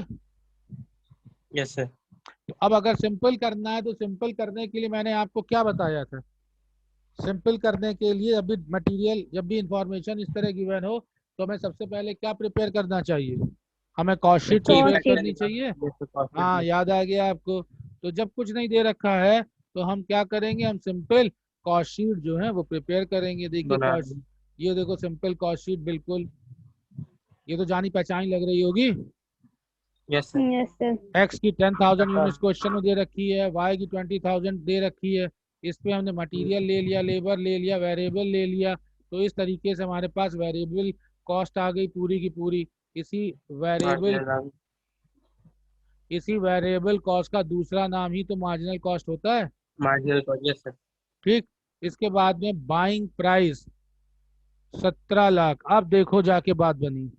Speaker 4: Yes sir.
Speaker 1: तो अब अगर सिंपल करना है तो सिंपल करने के लिए मैंने आपको क्या बताया था। सिंपल करने के लिए जब भी मटेरियल, जब भी इंफॉर्मेशन इस तरह गिवन हो तो हमें सबसे पहले क्या प्रिपेयर करना चाहिए, हमें कॉस्ट शीट
Speaker 4: की
Speaker 1: प्रिपेयर
Speaker 2: Costing.
Speaker 4: फैक्टर
Speaker 1: करनी चाहिए।
Speaker 4: निकाल।
Speaker 1: हाँ, याद आ गया आपको। तो जब कुछ नहीं दे रखा है तो हम क्या करेंगे, हम सिंपल कॉस्ट शीट जो है वो प्रिपेयर करेंगे। देखिए
Speaker 4: बना
Speaker 1: कॉस्ट, ये देखो सिंपल कॉस्ट शीट, बिल्कुल ये तो जानी पहचानी लग रही होगी।
Speaker 4: Yes sir.
Speaker 2: Yes, sir.
Speaker 1: X की 10,000 यूनिट्स क्वेश्चन में दे रखी है, वाई की 20,000 दे रखी है। इस पे हमने मटेरियल ले लिया, लेबर ले लिया, वेरिएबल ले लिया। तो इस तरीके से हमारे पास वेरिएबल कॉस्ट आ गई पूरी की पूरी। इसी वेरिएबल
Speaker 4: मार्जिनल
Speaker 1: इसी वेरिएबल कॉस्ट का दूसरा नाम ही तो मार्जिनल कॉस्ट होता है।
Speaker 4: Marginal cost. Yes sir.
Speaker 1: ठीक। इसके बाद में बाइंग प्राइस 17 लाख। अब देखो जाके बात बनी।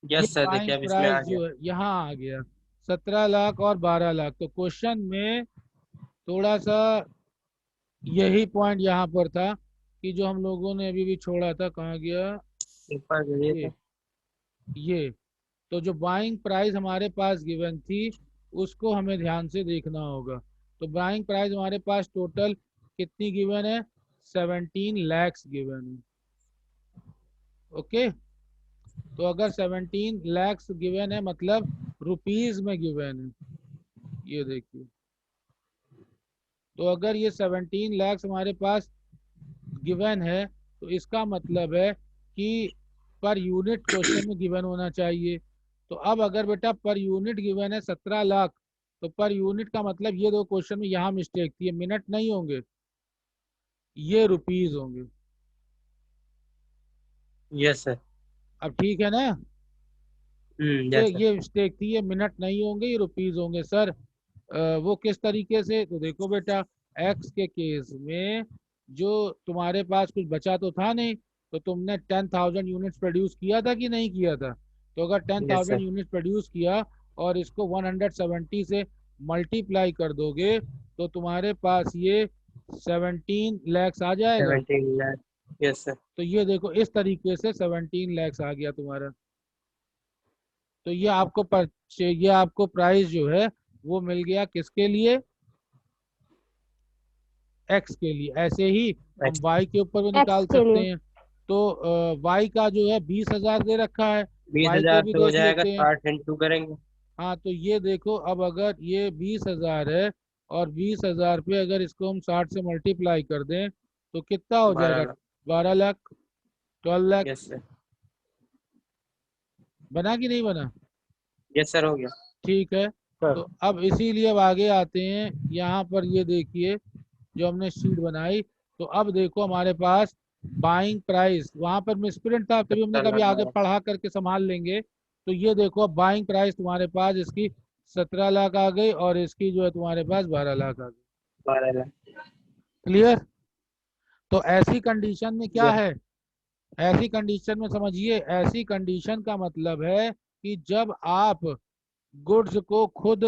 Speaker 1: ये
Speaker 4: यस सर, देखिए
Speaker 1: बाइंग
Speaker 4: अब इसमें आ
Speaker 1: प्राइस
Speaker 4: गया।
Speaker 1: जो है यहाँ आ गया 17 लाख और 12 लाख। तो क्वेश्चन में थोड़ा सा यही पॉइंट यहाँ पर था कि जो हम लोगों ने अभी भी छोड़ा था, कहाँ गया,
Speaker 4: एक बार करिए
Speaker 1: ये
Speaker 4: सर।
Speaker 1: ये तो जो बाइंग प्राइस हमारे पास गिवन थी उसको हमें ध्यान से देखना होगा। तो बाइंग प्राइस हमारे पास टोटल कितनी गिवन है, 17 lakhs गिवन है। ओके। तो अगर 17 lakhs गिवन है मतलब रुपीज में गिवन है, ये देखिए। तो अगर ये 17 lakhs हमारे पास गिवन है तो इसका मतलब है कि पर यूनिट क्वेश्चन में गिवन होना चाहिए। तो अब अगर बेटा पर यूनिट गिवन है 17 लाख, तो पर यूनिट का मतलब ये दो क्वेश्चन में यहाँ मिस्टेक थी, ये मिनट नहीं होंगे, ये रुपीज होंगे।
Speaker 4: Yes sir.
Speaker 1: अब ठीक है ना। ये
Speaker 4: यस सर।
Speaker 1: ये मिस्टेक थी, ये मिनट नहीं होंगे, ये रुपीज होंगे सर। वो किस तरीके से, तो देखो बेटा एक्स के केस में जो तुम्हारे पास कुछ बचा तो था नहीं, तो तुमने 10,000 यूनिट्स प्रोड्यूस किया था कि नहीं किया था। तो अगर
Speaker 4: यस
Speaker 1: 10,000
Speaker 4: सर।
Speaker 1: यूनिट्स प्रोड्यूस किया और इसको 170 से मल्टीप्लाई कर दोगे तो तुम्हारे पास ये 17 lakhs आ जाएगा।
Speaker 4: 17 लाख। Yes sir.
Speaker 1: तो ये देखो इस तरीके से 17 lakhs आ गया तुम्हारा। तो ये आपको प्राइस जो है वो मिल गया किसके लिए, एक्स के लिए। ऐसे ही हम वाई के ऊपर भी
Speaker 2: X
Speaker 1: निकाल
Speaker 2: के
Speaker 1: सकते
Speaker 2: लिए.
Speaker 1: हैं। तो वाई का जो है 20,000 दे रखा है,
Speaker 4: बीस
Speaker 1: वाई को
Speaker 4: हजार
Speaker 1: भी
Speaker 4: से हो
Speaker 1: देख
Speaker 4: जाएगा,
Speaker 1: लेते हैं।
Speaker 4: 60 इंटू करेंगे।
Speaker 1: हाँ, तो ये देखो अब अगर ये 20,000 है और 20,000 पे अगर इसको हम 60 से मल्टीप्लाई कर दें तो कितना हो
Speaker 4: 12
Speaker 1: जाएगा,
Speaker 4: लाख।
Speaker 1: 12 लाख, 12 लाख।
Speaker 4: Yes sir.
Speaker 1: बना कि नहीं बना।
Speaker 4: यस सर, हो गया
Speaker 1: ठीक है।
Speaker 4: सर।
Speaker 1: तो अब इसीलिए अब आगे आते हैं यहाँ पर, ये देखिए जो हमने शीट बनाई। तो अब देखो हमारे पास बाइंग प्राइस, वहां पर मिसप्रिंट था तभी हमने
Speaker 4: 70
Speaker 1: कभी
Speaker 4: लाख
Speaker 1: आगे
Speaker 4: 12।
Speaker 1: पढ़ा करके संभाल लेंगे। तो ये देखो अब बाइंग प्राइस तुम्हारे पास इसकी 17 लाख आ गई और इसकी जो है तुम्हारे पास 12 लाख आ गई।
Speaker 4: 12 लाख।
Speaker 1: क्लियर। तो ऐसी कंडीशन में क्या
Speaker 4: यस।
Speaker 1: है, ऐसी कंडीशन में समझिए, ऐसी कंडीशन का मतलब है कि जब आप गुड्स को खुद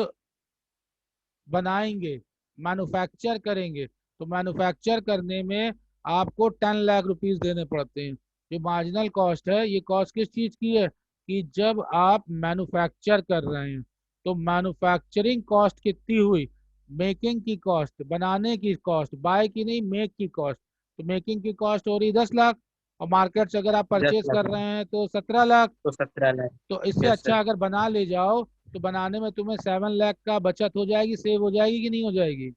Speaker 1: बनाएंगे, मैन्युफैक्चर करेंगे, तो मैन्युफैक्चर करने में आपको 10 लाख रुपीज देने पड़ते हैं। जो मार्जिनल कॉस्ट है ये कॉस्ट किस चीज की है, कि जब आप मैन्युफैक्चर कर रहे हैं तो मैन्युफैक्चरिंग कॉस्ट कितनी हुई, मेकिंग की कॉस्ट, बनाने की कॉस्ट, बाय की नहीं, मेक की कॉस्ट। तो मेकिंग की कॉस्ट हो रही 10 लाख और मार्केट से अगर आप
Speaker 4: 10
Speaker 1: परचेज
Speaker 4: लाख
Speaker 1: कर रहे हैं तो 17 लाख।
Speaker 4: तो 17 लाख।
Speaker 1: तो इससे
Speaker 4: यस
Speaker 1: अच्छा
Speaker 4: सर।
Speaker 1: अगर बना ले जाओ तो बनाने में तुम्हें 7 लाख का बचत हो जाएगी, सेव हो जाएगी कि नहीं हो जाएगी।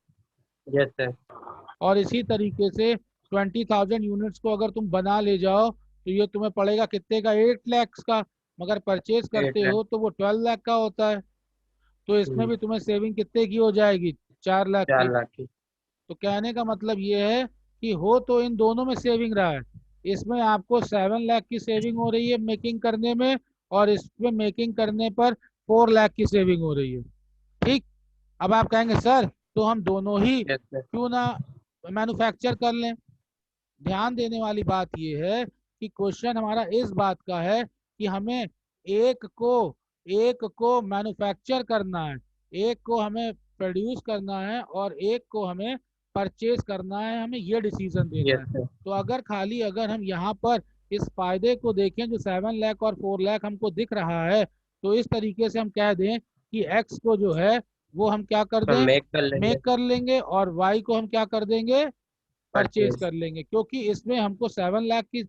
Speaker 4: Yes sir.
Speaker 1: और इसी तरीके से 20,000 यूनिट्स को अगर तुम बना ले जाओ तो ये तुम्हें पड़ेगा कितने का, 8 lakhs का। मगर परचेज
Speaker 4: 8
Speaker 1: करते
Speaker 4: लाख।
Speaker 1: हो तो वो 12 लाख का होता है। तो इसमें भी तुम्हें सेविंग कितने की हो जाएगी, 4 लाख की।
Speaker 4: 4 लाख की।
Speaker 1: तो कहने का मतलब ये है कि हो तो इन दोनों में सेविंग रहा है, इसमें आपको 7 लाख की सेविंग हो रही है मेकिंग करने में और इसमें मेकिंग करने पर 4 लाख की सेविंग हो रही है। ठीक, अब आप कहेंगे सर तो हम दोनों ही
Speaker 4: यस सर।
Speaker 1: क्यों ना मैन्युफैक्चर कर लें। ध्यान देने वाली बात यह है कि क्वेश्चन हमारा इस बात का है कि हमें एक को मैन्युफैक्चर करना है, एक को हमें प्रोड्यूस करना है और एक को हमें परचेज करना है, हमें ये डिसीजन देना
Speaker 4: यस
Speaker 1: है।
Speaker 4: सर।
Speaker 1: तो अगर हम यहाँ पर इस फायदे को देखें जो 7 लाख और 4 लाख हमको दिख रहा है, तो इस तरीके से हम कह दें कि एक्स को जो है वो हम क्या कर
Speaker 4: हम
Speaker 1: दें,
Speaker 4: मेक कर लेंगे।
Speaker 1: मेक कर लेंगे, और वाई को हम क्या कर देंगे, परचेज
Speaker 4: परचेज।
Speaker 1: कर लेंगे, क्योंकि इसमें हमको 7 लाख की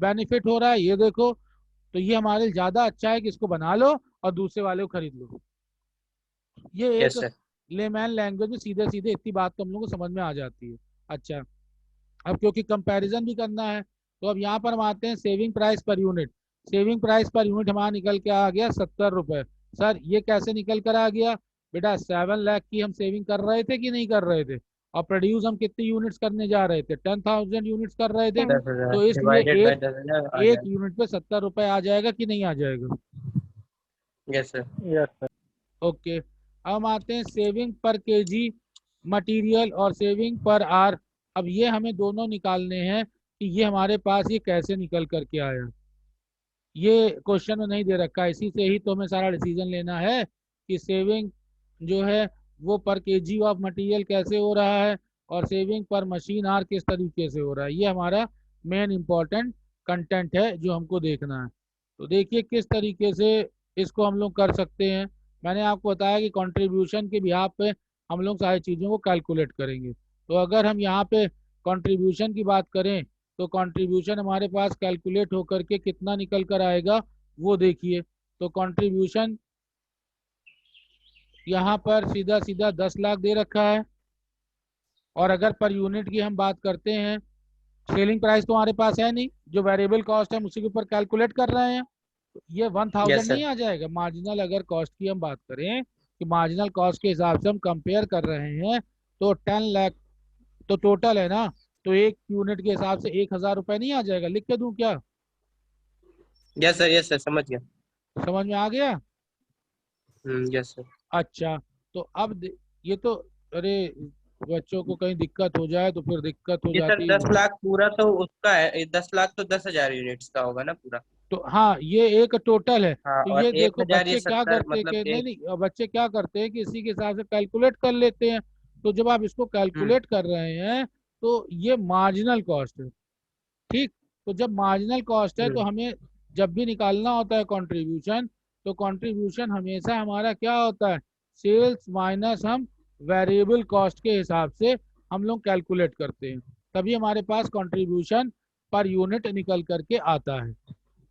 Speaker 1: बेनिफिट हो रहा है, ये देखो। तो ये हमारे लिए ज्यादा अच्छा है कि इसको बना लो और दूसरे वाले को खरीद लो। ये एक
Speaker 4: यस सर।
Speaker 1: लेमैन लैंग्वेज में सीधे सीधे इतनी बात तो हम लोग को समझ में आ जाती है। अच्छा, अब क्योंकि कंपैरिजन भी करना है, तो अब यहाँ पर हम आते हैं saving price per unit. Saving price per unit हमारा निकल के आ गया 70 रुपए। सर ये कैसे निकल कर आ गया, बेटा 7 लाख की हम सेविंग कर रहे थे कि नहीं कर रहे थे, और प्रोड्यूस हम कितनी यूनिट्स करने जा रहे थे, 10,000 यूनिट्स कर रहे थे।
Speaker 2: 10
Speaker 4: 10,000
Speaker 1: तो इसलिए
Speaker 4: डिवाइडेड बाय
Speaker 1: एक
Speaker 4: 10,000 आ
Speaker 1: एक
Speaker 4: जाए।
Speaker 1: यूनिट पे 70 रुपए आ जाएगा कि नहीं आ जाएगा।
Speaker 4: Yes sir.
Speaker 2: Yes sir.
Speaker 1: Okay, अब हम आते हैं सेविंग पर केजी मटेरियल और सेविंग पर आर। अब ये हमें दोनों निकालने हैं कि ये हमारे पास ये कैसे निकल करके आया। ये क्वेश्चन में नहीं दे रखा है, इसी से ही तो हमें सारा डिसीजन लेना है कि सेविंग जो है वो पर केजी ऑफ मटेरियल कैसे हो रहा है और सेविंग पर मशीन आर किस तरीके से हो रहा है। ये हमारा मेन इंपॉर्टेंट कंटेंट है जो हमको देखना है। तो देखिए किस तरीके से इसको हम लोग कर सकते हैं। मैंने आपको बताया कि कंट्रीब्यूशन के बिहाफ पे हम लोग सारी चीज़ों को कैलकुलेट करेंगे। तो अगर हम यहाँ पे कंट्रीब्यूशन की बात करें तो कंट्रीब्यूशन हमारे पास कैलकुलेट होकर के कितना निकल कर आएगा वो देखिए। तो कंट्रीब्यूशन यहाँ पर सीधा सीधा 10 लाख दे रखा है, और अगर पर यूनिट की हम बात करते हैं, सेलिंग प्राइस तो हमारे पास है नहीं, जो वेरिएबल कॉस्ट है हम उसी के ऊपर कैलकुलेट कर रहे हैं। तो ये 1000
Speaker 4: यस सर।
Speaker 1: नहीं आ जाएगा। मार्जिनल अगर कॉस्ट की हम बात करें कि मार्जिनल कॉस्ट के हिसाब से हम कंपेयर कर रहे हैं, तो 10 लाख तो टोटल है ना, तो एक यूनिट के हिसाब से 1,000 रुपये नहीं आ जाएगा। लिख के दूं क्या,
Speaker 4: यस सर। यस सर, समझ गया।
Speaker 1: समझ में आ गया।
Speaker 4: Yes sir.
Speaker 1: अच्छा, तो अब ये तो, अरे बच्चों को कहीं दिक्कत हो जाए तो फिर दिक्कत हो
Speaker 4: ये सर
Speaker 1: जाती
Speaker 4: 10 लाख
Speaker 1: है।
Speaker 4: पूरा तो उसका है, 10 लाख तो 10,000 यूनिट्स का होगा ना पूरा।
Speaker 1: तो हाँ ये एक टोटल है।
Speaker 4: हाँ,
Speaker 1: तो
Speaker 4: और
Speaker 1: ये
Speaker 4: एक
Speaker 1: देखो
Speaker 4: हजार ये
Speaker 1: बच्चे क्या
Speaker 4: 70
Speaker 1: करते हैं
Speaker 4: मतलब
Speaker 1: कि नहीं
Speaker 4: एक।
Speaker 1: नहीं, बच्चे क्या करते हैं कि इसी के हिसाब से कैलकुलेट कर लेते हैं। तो जब आप इसको
Speaker 4: हम्म।
Speaker 1: कैलकुलेट कर रहे हैं तो ये मार्जिनल कॉस्ट है। ठीक, तो जब मार्जिनल कॉस्ट है तो
Speaker 4: हम्म।
Speaker 1: हमें जब भी निकालना होता है कंट्रीब्यूशन, तो कंट्रीब्यूशन हमेशा हमारा क्या होता है, सेल्स माइनस हम वेरिएबल कॉस्ट के हिसाब से हम लोग कैलकुलेट करते हैं, तभी हमारे पास कंट्रीब्यूशन पर यूनिट निकल करके आता है।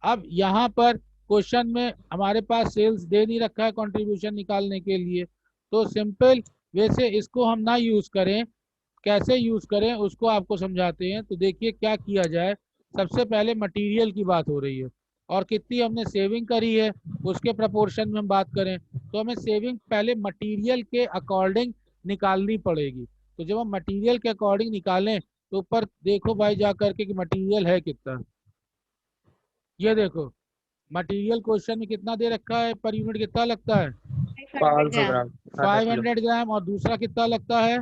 Speaker 1: अब यहाँ पर क्वेश्चन में हमारे पास सेल्स दे नहीं रखा है कंट्रीब्यूशन निकालने के लिए, तो सिंपल वैसे इसको हम ना यूज करें, कैसे यूज करें उसको आपको समझाते हैं। तो देखिए क्या किया जाए। सबसे पहले मटेरियल की बात हो रही है और कितनी हमने सेविंग करी है, उसके प्रपोर्शन में हम बात करें तो हमें सेविंग पहले मटेरियल के अकॉर्डिंग निकालनी पड़ेगी। तो जब हम मटेरियल के अकॉर्डिंग निकालें तो ऊपर देखो भाई जा करके कि मटेरियल है कितना। ये देखो मटेरियल क्वेश्चन में कितना दे रखा है, पर यूनिट कितना लगता है,
Speaker 2: 500
Speaker 4: 500
Speaker 2: ग्राम।
Speaker 4: ग्राम आधा किलो।
Speaker 1: 500 ग्राम, और दूसरा कितना लगता है,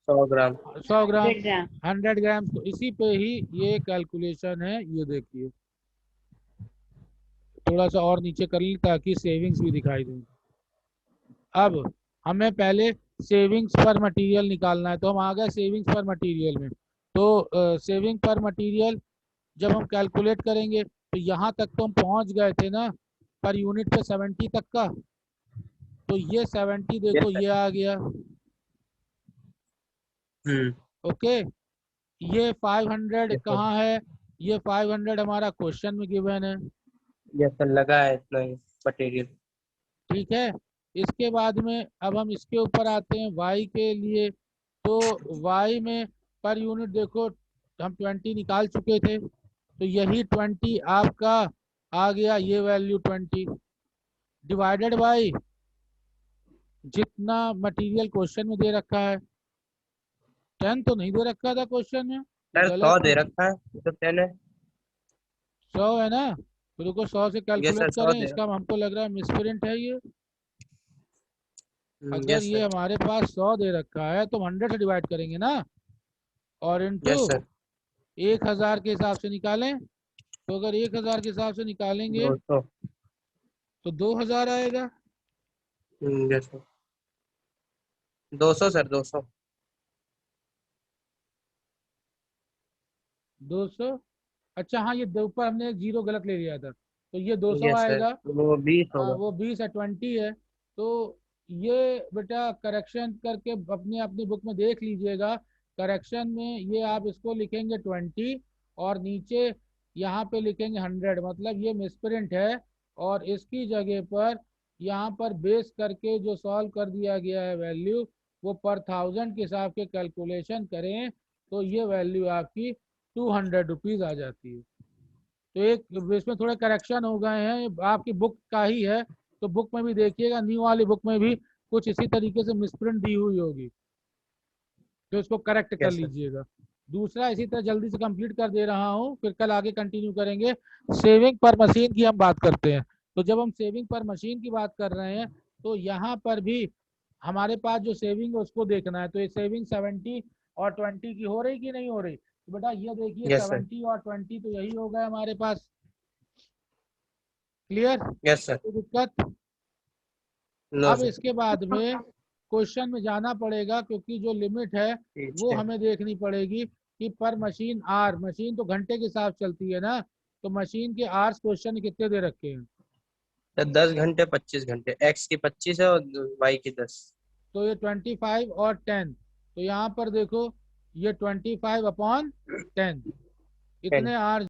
Speaker 4: 100 ग्राम।
Speaker 1: 100 ग्राम।
Speaker 2: 100 ग्राम।
Speaker 1: 100 ग्राम, तो इसी पे ही ये कैलकुलेशन है। ये देखिए थोड़ा सा और नीचे कर ली ताकि सेविंग्स भी दिखाई दे। अब हमें पहले सेविंग्स पर मटेरियल निकालना है, तो हम आ गए सेविंग्स पर मटेरियल में। तो सेविंग पर मटेरियल जब हम कैलकुलेट करेंगे तो यहाँ तक तो हम पहुँच गए थे ना, पर यूनिट पे 70 तक का। तो ये 70
Speaker 4: यस
Speaker 1: देखो
Speaker 4: सर।
Speaker 1: ये आ गया।
Speaker 4: हम्म।
Speaker 1: ओके, ये 500
Speaker 4: यस सर।
Speaker 1: कहाँ है, ये 500 हमारा क्वेश्चन में गिवन है।
Speaker 4: यस सर, लगा है इतना ही मटेरियल।
Speaker 1: ठीक है, इसके बाद में अब हम इसके ऊपर आते हैं वाई के लिए। तो वाई में पर यूनिट देखो हम 20 निकाल चुके थे, तो यही 20 आपका आ गया, ये वैल्यू 20 डिवाइडेड बाई जितना मटेरियल क्वेश्चन में दे रखा है। 10 तो नहीं दे रखा था क्वेश्चन में, ये
Speaker 4: सर
Speaker 1: गलत
Speaker 4: 100
Speaker 1: है।
Speaker 4: दे रखा है, ये तो 10 है।
Speaker 1: 100 है ना, तो देखो 100 से
Speaker 4: यस
Speaker 1: कैलकुलेट
Speaker 4: सर, 100
Speaker 1: करें,
Speaker 4: दे।
Speaker 1: इसका हमको लग रहा है मिसप्रिंट है ये। अगर
Speaker 4: यस
Speaker 1: ये
Speaker 4: सर।
Speaker 1: हमारे पास 100 दे रखा है तो 100 से डिवाइड करेंगे ना, और इनटू
Speaker 4: यस सर।
Speaker 1: 1000 के हिसाब से निकालें। तो अगर 1000 के हिसाब से निकालेंगे
Speaker 4: 200।
Speaker 1: तो 2000 आएगा।
Speaker 4: Yes sir. 200 सर, 200।
Speaker 1: 200। अच्छा हाँ, ये ऊपर हमने एक जीरो गलत ले लिया था, तो ये 200
Speaker 4: यस सर,
Speaker 1: आएगा।
Speaker 4: वो 20
Speaker 1: हाँ
Speaker 4: होगा।
Speaker 1: वो 20 है, 20 है। तो ये बेटा करेक्शन करके अपनी अपनी बुक में देख लीजिएगा। करेक्शन में ये आप इसको लिखेंगे 20, और नीचे यहाँ पे लिखेंगे 100, मतलब ये मिसप्रिंट है। और इसकी जगह पर यहाँ पर बेस करके जो सॉल्व कर दिया गया है वैल्यू, वो पर 1000 के हिसाब के कैलकुलेशन करें तो ये वैल्यू आपकी 200 रुपीज़ आ जाती है। तो एक इसमें थोड़े करेक्शन हो गए हैं, ये आपकी बुक का ही है, तो बुक में भी देखिएगा, न्यू वाली बुक में भी कुछ इसी तरीके से मिसप्रिंट दी हुई होगी, तो इसको करेक्ट कर
Speaker 4: यस सर।
Speaker 1: लीजिएगा। दूसरा इसी तरह जल्दी से कंप्लीट कर दे रहा हूँ, फिर कल आगे कंटिन्यू करेंगे। सेविंग पर मशीन की हम बात करते हैं। तो जब हम सेविंग पर मशीन की बात कर रहे हैं तो यहाँ पर भी हमारे पास जो सेविंग है उसको देखना है। तो ये सेविंग 70 और 20 की हो रही कि नहीं हो रही? तो बेटा ये देखिए
Speaker 4: यस सर।
Speaker 1: 70 और 20 तो यही हो गया हमारे पास। क्लियर?
Speaker 4: Yes sir.
Speaker 1: कोई दिक्कत?
Speaker 4: नो
Speaker 1: अब
Speaker 4: सर।
Speaker 1: इसके बाद में क्वेश्चन में जाना पड़ेगा, क्योंकि जो लिमिट है
Speaker 4: ठीक
Speaker 1: वो
Speaker 4: है।
Speaker 1: हमें देखनी पड़ेगी कि पर मशीन आर, मशीन तो घंटे के साथ चलती है ना, तो मशीन के आर्स क्वेश्चन में कितने दे रखे हैं?
Speaker 4: सर 10 घंटे 25 घंटे, एक्स की 25 है और वाई की 10।
Speaker 1: तो ये 25 और 10, तो यहाँ पर देखो ये 25/10
Speaker 4: 10।
Speaker 1: इतने आर